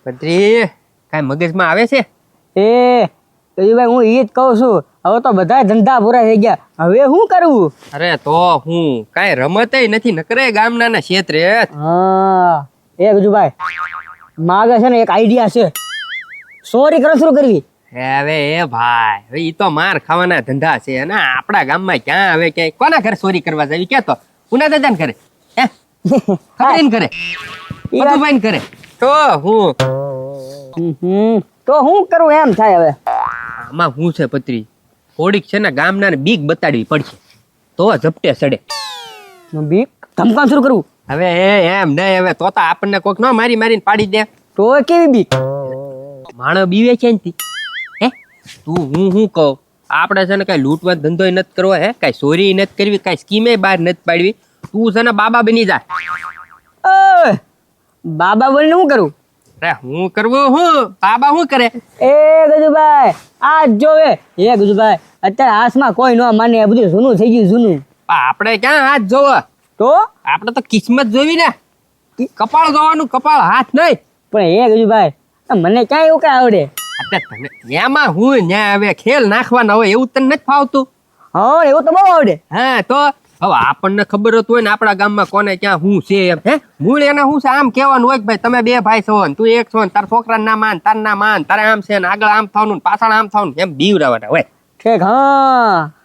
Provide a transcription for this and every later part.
પત્રી કઈ મગજમાં આવે છે? ભાઈ હું ઈ જ કહું છું, હવે તો બધા ધંધા પૂરા થઈ ગયા, હવે શું કરવું? અરે તો હું કઈ રમતય નથી, નકરે ગામના ના ક્ષેત્રે. ગજુભાઈ માગે છે ને એક આઈડિયા છે, ચોરી કરો શરૂ કરવી. હવે એ ભાઈ હવે ઈ તો માર ખાવાના ધંધા છે ને આપણા ગામમાં ક્યાં હવે ક્યાંય કોના ઘરે ચોરી કરવા જાવી? ક્યાં તો ઉના દાદા ને કરે, ખબરીને કરે, મધુભાઈ ને કરે, તો હું કરું એમ થાય. હવે આમાં હું છે પત્રી, થોડીક છે ને ગામના ને બીક બતાડવી પડશે તો ઝપટે સડે. બીક ધમકામ શરૂ કરવું? હવે એમ નહીં, હવે તો આપણને કોઈક ન મારી મારીને પાડી દે તો કેવી બીક? માણસ બીવે છે ને હે તું હું કહું, આપણે છે ને કઈ લૂંટવાનો ધંધો નથી કરવો, હે કઈ ચોરી નથી કરવી, કઈ સ્કીમે બહાર નથી પાડવી. તું છે ને બાબા બની જા. બાબા બનીને શું કરું? અરે હું કરવું, હું બાબા શું કરે? ગજુભાઈ આ જોવે ગજુભાઈ, અત્યારે હાથમાં કોઈ ન માને, બધું જૂનું થઈ ગયું, જૂનું. આપણે ક્યાં હાથ જોવો, તો આપણે તો કિસ્મત જોવી ને, કપાળ જોવાનું, કપાળ હાથ નહીં. પણ ગજુભાઈ મને ક્યાં એવું કઈ આવડે? એમાં હું ન્યા હવે ખેલ નાખવાના હોય એવું તને નથી ફાવતું? હા એવું તો બહુ આવડે. હા તો હવે આપણને ખબર જ હોય ને આપણા ગામમાં કોને ક્યાં હું છે એમ. હે મૂળ એને શું છે આમ કહેવાનું હોય કે ભાઈ તમે બે ભાઈ છો ને તું એક છો ને તારા છોકરા ના માન, તાર ના માન, તારે આમ છે ને આગળ આમ થવાનું પાછળ આમ થવાનું, એમ બીવરાવાના હોય. ઠીક.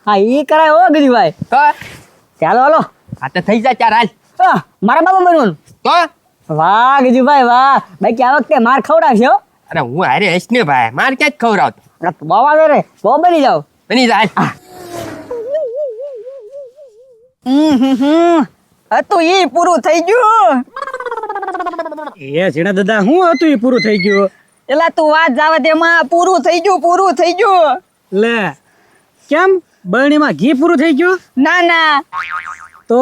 હા ઈ કરાય હો ગજુભાઈ. તો ચાલો હાલો. આ તો થઈ જાય ચાર હાલ. મારા બાબા બનવાનું. તો વાહ ગજુભાઈ વાહ, બાકી આ વખતે માર ખવડાવશે હો. અરે હું હારે હશ ને ભાઈ, માર ક્યાં જ ખવડાવતો. બાબા રે બહુ બની જાવ. બની જાય. હતું ઈ પૂરું થઈ ગયું. ઝીણા દાદા હું હતું ઈ પૂરું થઈ ગયું? એલા તું વાત જાવા દે માં, પૂરું થઈ ગયું, પૂરું થઈ ગયું. લે કેમ, બરણીમાં ઘી પૂરું થઈ ગયું? ના ના. તો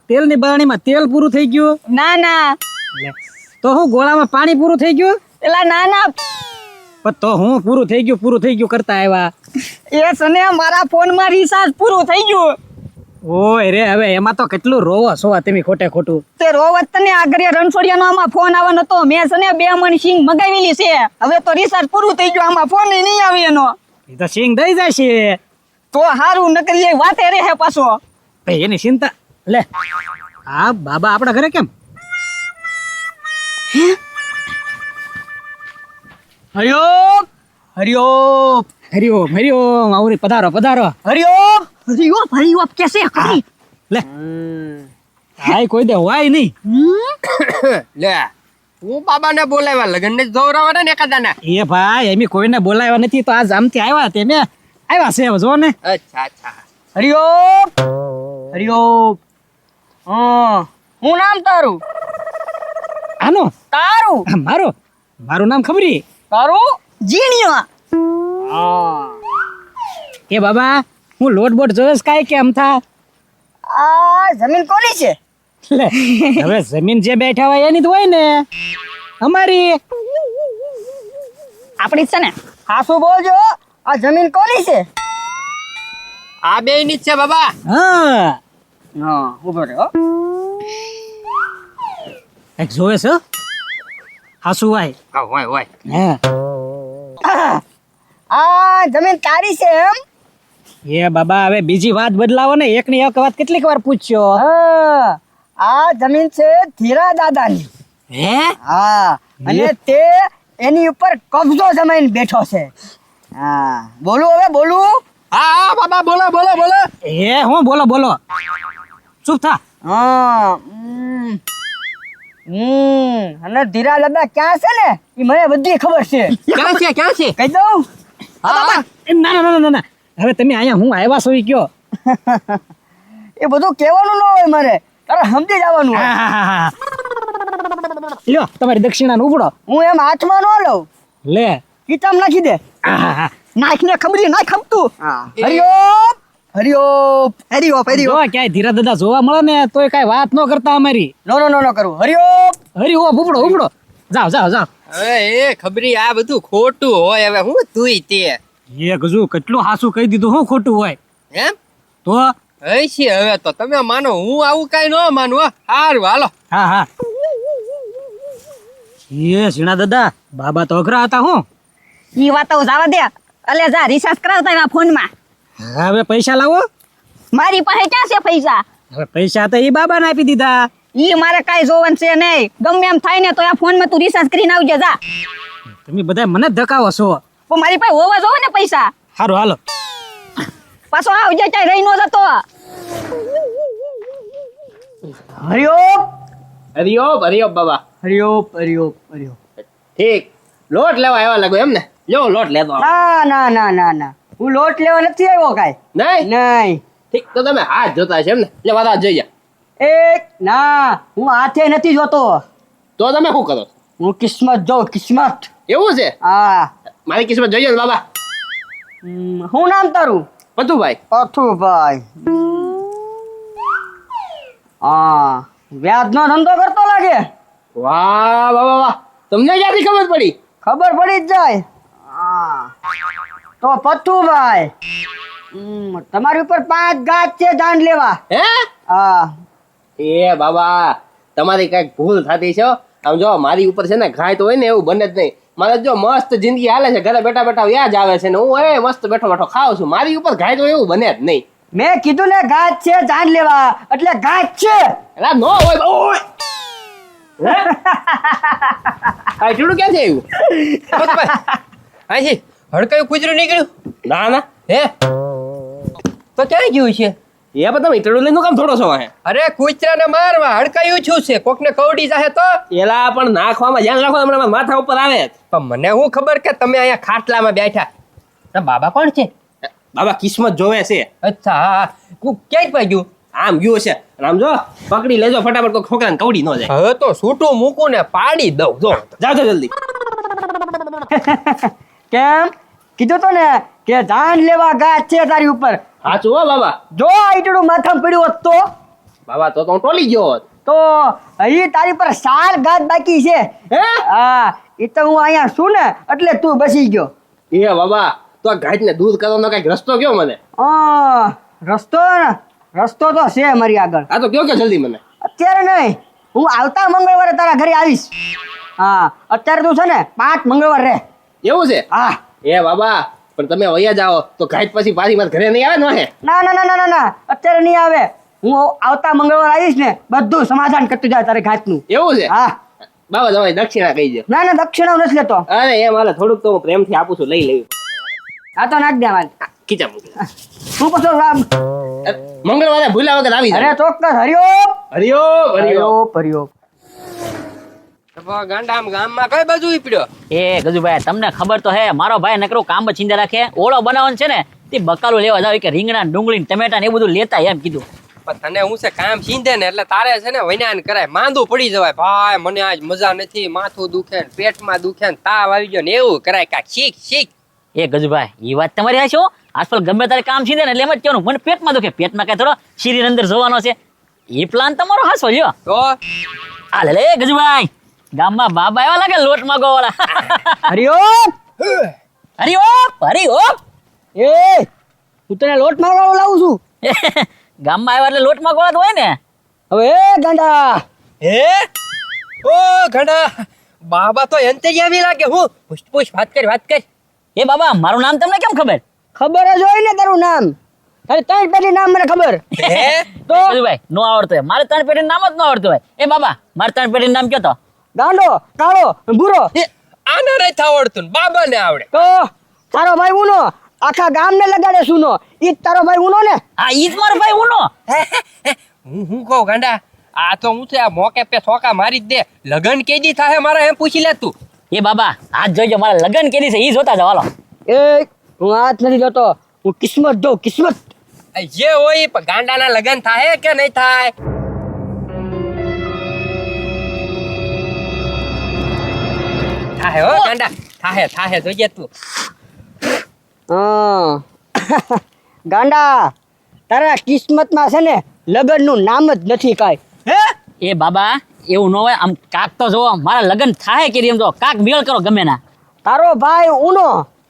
તેલની બરણીમાં તેલ પૂરું થઈ ગયું? ના ના. તો હું ગોળામાં પાણી પૂરું થઈ ગયું? એલા ના ના. પણ તો હું પૂરું થઈ ગયું કરતા આવ્યા. એ સને મારા ફોનમાં રિચાર્જ પૂરું થઈ ગયું. ઓય રે, હવે એમાં તો કેટલું રોવો છો તમે ખોટે ખોટું. તે રોવત તને આગળ રણછોડિયાનો આમાં ફોન આવવાનો તો મેં સને 2 મણ સિંગ મગાવેલી છે, હવે તો રિચાર્જ પૂરું થઈ ગયું, આમાં ફોન નહીં આવે એનો. એ તો સિંગ દઈ જાય છે તો હારું, નકરી એ વાતે રહે પાછો. એની ચિંતા લે. હા બાબા આપણા ઘરે કેમ? હરિઓમ હરિઓમ હરિઓમ હરિઓમ, આવરી પધારો પધારો. હરિઓમ હરિઓમ હરિઓમ કેસે કરી લે હાય કોઈ દે હોય નહીં. લે હું બાબાને બોલાવ્યા, લગન ને જોવરાવાના ને એકાદાના. એ ભાઈ એમ કોઈને બોલાવ્યા નથી, તો આજ આમથી આવ્યા તેમે આવ્યા છે જો ને. અચ્છા અચ્છા. હરિઓમ હરિઓમ. હું નામ તારું? આનો તારું? મારું નામ ખબરી. તારું જીણિયા. કે બાબા હું લોટ બોટ જોઈશ કાંઈ કે અમથા? આ જમીન કોની છે? લે હવે જમીન જે બેઠા હોય એની જ હોય ને, અમારી. આપણી છે ને. હાસુ બોલજો, આ જમીન કોની છે? આ બે ની જ છે બાબા. હા ઉભો રહ્યો. એક જોવે છે હાસુ ભાઈ. હા હોય હોય. હા આ જમીન તારી છે એમ? એ બાબા હવે બીજી વાત બદલાવો ને, એકની એક વાત કેટલીક વાર પૂછ્યો. આ જમીન છે ધીરા દાદાની. હે? હા, અને તે એની ઉપર કબજો જમાઈને બેઠો છે. હા બોલું હવે બોલું? હા હા બાબા બોલો બોલો બોલો. એ હું બોલો ચૂપ થા. અને ધીરા દાદા ક્યાં છે ને એ મને બધી ખબર છે. ક્યાં છે કહી દઉં? હા ના હવે તમે અહીંયા હું આવ્યા છો ઈ કયો. એ બધું કહેવાનું ન હોય મારે, તારે સમજી જવાનું હોય. લ્યો તમારી દક્ષિણા ઉપડો. હું એમ હાથમાં ન લઉં, લે કિતાબ નાખી દે. નાખને ખબરી નાખ ખમતું. હરિઓમ હરિઓમ હરિઓમ જો ક્યાંય ધીરા દાદા જોવા મળે ને તોય કાંઈ વાત ન કરતા અમારી. નો કરું. હરિઓમ ઉપડો જાઓ. હવે એ ખબરી આ બધું ખોટું હોય, હવે હું તુંય તે. એ ગજુ કેટલું હાસું કહી દીધું, શું ખોટું હોય એમ તો? હશે હવે તો તમે માનો, હું આવું કઈ ન માનું. સારું હાલો. હા એ ઝીણા દાદા બાબા તો અઘરા હતા હું. ઈ વાતો જવા દે. અલે જા રિચાર્જ કરાવતા એના ફોનમાં. હવે પૈસા લાવો. મારી પાસે ક્યાં છે પૈસા? હવે પૈસા તો એ બાબાને આપી દીધા. ઈ મારે કાઈ જોવાનું છે નહીં. ગમે એમ થાય ને તો આ ફોનમાં તું રિચાર્જ કરીને આવજે જા. તમે બધા મને જ ધકાવો છો. પણ મારી પાસે હોવા જોવે ને પૈસા. સારું હાલો. પાછો આવજે ક્યાંય રહી નો જતો. હરિઓમ હરિઓમ બાબા. હરિઓમ હરિઓમ હરિઓમ. ઠીક લોટ લેવા આવ્યા લાગો એમ ને? લ્યો લોટ લેતો આવો. ના ના ના ના ના હું લોટ લેવા નથી આવ્યો કાંઈ. નહીં નહીં. ઠીક તો તમે હાથ જોતા છે એમ ને? લે વાત જોઈ જા. એક ના હું હાથે નથી જોતો. તો તમે શું કરો? હું કિસ્મત જોઉં કિસ્મત. એવું છે? હા. મારી કિસ્મત જોઈએ ને બાબા. શું નામ તારું? પતુભાઈ. પથુભાઈ. હા વ્યાજનો ધંધો કરતો લાગે. વાહ બાબા વાહ, તમને ક્યાંથી ખબર પડી? ખબર પડી જ જાય. હા તો પથુભાઈ તમારી ઉપર 5 ગાંઠ છે જાન લેવા. હે? હા. એ બાબા તમારી કઈક ભૂલ થતી છે હો. આમ જો મારી ઉપર છે ને ઘાય તો હોય ને એવું બને જ નહીં. મારે જો મસ્ત જિંદગી હાલે છે, ઘરે બેઠા બેઠા વ્યાજ આવે છે ને હું મસ્ત બેઠો બેઠો ખાઉં છું. મારી ઉપર ઘાય તો એવું બને જ નહીં. મેં કીધું ને ગાંઠ છે જાન લેવા એટલે ગાંઠ છે. એલા નો હોય ઓય. આ ચૂડું ક્યાં છે એવું? આજી હડકાયું કૂતરું નીકળ્યું? ના ના. હે તો ક્યાં ગયું છે? એ બધા ઈટડું લઈને કામ થોડો છો હે? અરે કૂતરાને મારવા હડકાયું છું છે, કોકને કવડી જાહે તો? એલા પણ નાખવામાં ધ્યાન રાખો, હમણાં માથા ઉપર આવે. પણ મને હું ખબર કે તમે અહીંયા ખાટલામાં બેઠા. બાબા કોણ છે? બાબા કિસ્મત જોવે છે. અચ્છા હા. ક્યાંય પાઈ ગયું? આમ ગયું છે. આમ જો પકડી લેજો ફટાફટ, કોઈ છોકરાને કવડી ન જાય. હવે તો છૂટું મૂકું ને પાડી દઉં. જો જાજો જલ્દી. કેમ કીધું તો ને કે જાન લેવા ગાંઠ છે તારી ઉપર. સાચું હો બાબા. જો આઈટડું માથામાં પડ્યું હોત તો બાબા તો હું ટોલી ગયો હોત. તો અહીં તારી પર 4 ગાંઠ બાકી છે. હે? હા એ તો હું અહીંયા છું ને એટલે તું બસી ગયો. એ બાબા તો આ ઘાટ ને દૂર કરવાનો કઈક રસ્તો કયો મને? રસ્તો તો છે મારી આગળ. આ તો કયો કે જલ્દી મને. અત્યારે નહીં, હું આવતા મંગળવારે તારા ઘરે આવીશ. હા અત્યારે તું છે ને 5 મંગળવાર રહે. એવું છે? હા. એ બાબા પણ તમે વયા જાઓ તો ઘાટ પછી પાછી મારા ઘરે નહીં આવે ને વાહે? ના ના ના ના ના ના અત્યારે નહીં આવે. હું આવતા મંગળવાર આવીશ ને બધું સમાધાન કરતું જાય તારે ઘાટનું. એવું છે? હા. બાબા તમારી દક્ષિણા કહી દો. ના ના દક્ષિણા હું નથી લેતો. અરે એ મારે થોડુંક તો હું પ્રેમથી આપું છું, લઈ લેવું. આ તો નાખ દે મારે. ખીચા મૂકી. હું પછી મંગળવારે ભૂલ્યા વગર આવી અરે જાય. ચોક્કસ. હરિઓમ હરિઓમ હરિઓમ. હરિઓમ. ગાંડા ગામમાં કઈ બાજુ ઉપડ્યો? એ ગજુભાઈ તમને ખબર તો હે, મારો ભાઈ નકરો કામ જ ચીંધા રાખે. ઓળો બનાવવાનું છે ને તે બકાલું લેવા જાવ કે રીંગણા ડુંગળી ટમેટા ને એ બધું લેતા એમ કીધું. પણ તને હું છે કામ છીંધે ને એટલે તારે છે ને વૈનાન કરાય, માંદું પડી જવાય. ભાઈ મને આજ મજા નથી, માથું દુખે ને પેટમાં દુખે ને તાવ આવી ગયો ને એવું કરાય. કાક શીખ શીખ. એ ગજુભાઈ એ વાત તમારી હાચી હો. આજકાલ ગમે તારે કામ છીંધે ને એટલે એમ જ કહેવાનું મને પેટમાં દુખે. પેટમાં કઈ થોડો શરીર અંદર જોવાનો છે. એ પ્લાન તમારો હાસો લ્યો. તો આ લે ગજુભાઈ ગામમાં બાબા એવા લાગે લોટ માગો વાળા. હરિઓમ. હરિઓમ હરિઓમ. એ હું તને લોટ મારવાનો લાવું છું. ગામમાં આવ્યા એટલે લોટ માગો વાળા તો હોય ને. હવે એ ગાંડા. હે ઓ ગાંડા બાબા તો એનતે જ આવી લાગે. હું પૂછ પૂછ વાત કર. એ બાબા મારું નામ તમને કેમ ખબર? ખબર જ હોય ને તારું નામ. તારી 3 પેઢી નામ મને ખબર. હે તો ગજુભાઈ નો આવડતો હોય. મારે 3 પેઢીનું નામ જ ન આવડતું હોય. એ બાબા મારે 3 પેઢીનું નામ કયો તો? ગાંડો કાળો ભૂરો. આને નથી આવડતું ને બાબા ને આવડે. તો તારો ભાઈ ઉનો આખા ગામને લગાડે સુનો. ઈ જ તારો ભાઈ ઉનો ને. હા ઈ જ મારો ભાઈ ઉનો. હું કહું ગાંડા આ તો હું છે આ મોકે પે છોકા મારી જ દે. લગન કેદી થાય મારા એમ પૂછી લે તું. એ બાબા આજ જોઈજો મારા લગન કેદી છે ઈ જોતા જાવ હાલો. એ હું હાથ નથી જોતો, હું કિસ્મત જોઉં કિસ્મત. જે હોય પણ ગાંડાના લગન થાય કે નહીં થાય? થાય હો ગાંડા થાય જોઈએ તું. હા ગાંડા તારા કિસ્મતમાં છે ને લગનનું નામ જ નથી કાંઈ. હે એ બાબા એવું ન હોય. આમ કાક તો જોવો મારા લગન થાય કે એમ જો કાક મેળ કરો ગમે ના. તારો ભાઈ ઉનો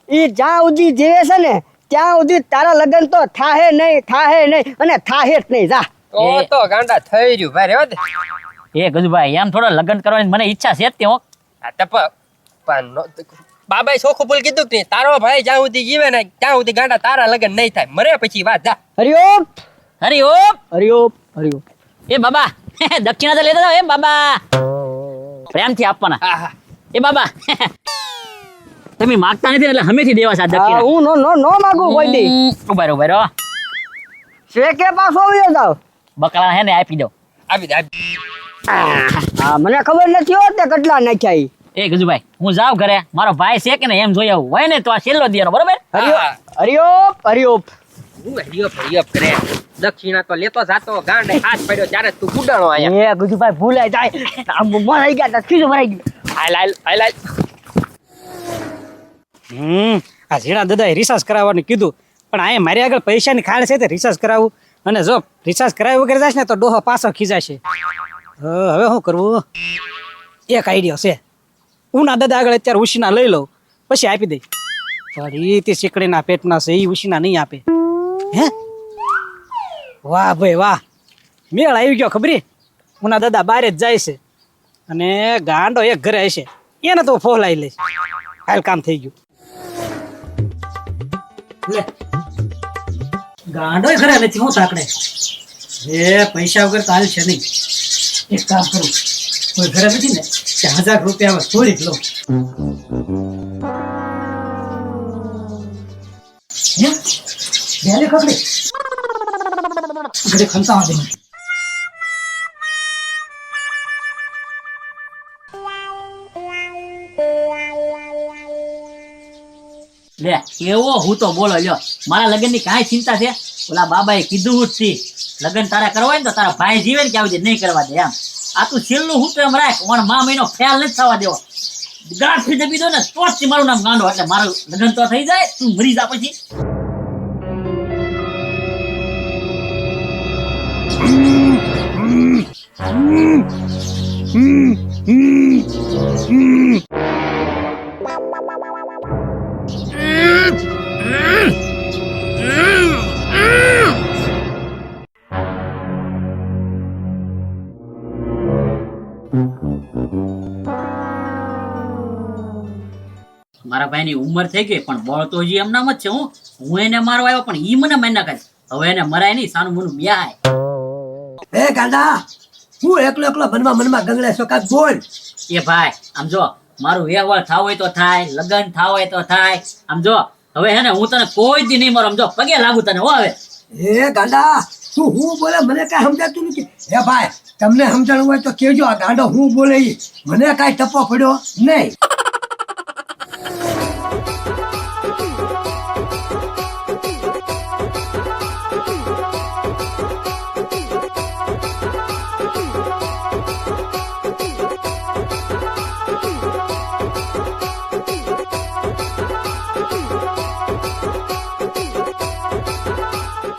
ઈ જ્યાં સુધી જીવે છે ને ત્યાં સુધી તારા લગન તો થાહે નહીં અને થાહે જ નહીં. જા તો ગાંડા થઈ રહ્યું ભાઈ રેવા દે. એ ગજુભાઈ એમ થોડો લગન કરવાની મને ઈચ્છા છે જ તે હો. આ તો બાબાએ ચોખ્ખું બોલ કીધું કે નહીં, તારો ભાઈ જ્યાં સુધી જીવે ને ત્યાં સુધી ગાંડા તારા લગન નહીં થાય, મરે પછી વાત જા. હરિઓમ હરિઓમ. હરિઓમ હરિઓમ. એ બાબા દક્ષિણા તો લેતા જાઓ એ બાબા, પ્રેમથી આપવાના. હા હા એ બાબા તમે માગતા નથી ને એટલે હમેથી દેવા છે આ હા, દક્ષિણા. હું નો માગું કોઈ દી. ઉભા રહો, ઉભા રહો. છે કે પાછો આવ્યો જાવ. બકરા હે ને આપી દો. આપી દે આપી દે. હા, મને ખબર નથી હોત ને કેટલા નાખ્યા ઈ. એ ગજુભાઈ હું જાઉં ઘરે, મારો ભાઈ છે કે ને એમ જોઈ આવું હોય ને તો આ છેલ્લો દિયાનો, બરોબર? હા. હરિઓમ હરિઓમ. હું હરિયપ કરે દક્ષિણા તો લેતો જાતો, ગાંડે હાથ પડ્યો ત્યારે તું ગુડાણો આયા. એ ગુજુભાઈ ભૂલાઈ જાય. આમ મરાઈ ગયા તા, ખીજું મરાઈ ગયું. હાલ આ ઝીણા દાદાએ રિસાર્જ કરાવવાનું કીધું, પણ આ મારી આગળ પૈસાની ખાણ છે તે રિસાર્જ કરાવવું, અને જો રિસાર્જ કરાવ્યું વગર જશે ને તો ડોહો પાછો ખીજાશે. હવે શું કરવું? એક આઈડિયો છે. ઉના દાદા આગળ અત્યારે ઉશીના લઈ લઉં, પછી આપી દઈ. પણ એ તે શીકડીના પેટના છે, એ ઉશીના નહીં આપે. હે વાહ ભાઈ વાહ, મેળ આવી ગયો. ખબરી ઉના દાદા બારે જ જાય છે અને ગાંડો એક ઘરે હશે, એને તો ફોલાઈ લઈશ. હાલ કામ થઈ ગયું. લે ગાંડો ઘરે નથી, હું સાંકડે એ પૈસા વગર તો હાલશે નહીં. એક કામ કરું, કોઈ ઘરે નથી ને 1000 રૂપિયા થોડીક લો. ખબરી ઘરે ખમતા દે. લે કેવો હું તો બોલો લ્યો, મારા લગ્નની કાંઈ ચિંતા છે? ઓલા બાબાએ કીધું જ છે લગ્ન તારા કરવા હોય ને તો તારા ભાઈ જીવે ને કે આવી નહીં કરવા દે એમ. આ તું છેલ્લું હું તો એમ રાખ, પણ મા મહિનો ખ્યાલ નથી થવા દેવો. ગાંઠથી દબી દો ને તો જ મારું નામ ગાંડો, એટલે મારું લગ્ન તો થઈ જાય, તું મરી જા પછી. મારા ભાઈની ઉંમર થઈ ગઈ પણ બળ તો હજી એમનામ જ છે. હું એને મારવા આવ્યો પણ ઈ મને મારી નાખે. હવે એને મરાય નહીં, સાનું મનું બ્યાય. એ ગાંડા, હું એકલો મનમાં ગંગળે છો, કાંઈક બોલ. એ ભાઈ આમ જો, મારું વ્યવહાર થાવ હોય તો થાય, લગ્ન થાવ હોય તો થાય. આમ જો હવે હે ને હું તને કોઈ દી નહીં મારું, આમ જો પગે લાગુ તને. હો હવે એ ગાંડા, તું હું બોલે મને કાંઈ સમજાતું નથી. એ ભાઈ, તમને સમજણ હોય તો કેજો, આ ગાંડો હું બોલે ઈ મને કાંઈ ટપો પડ્યો નહીં.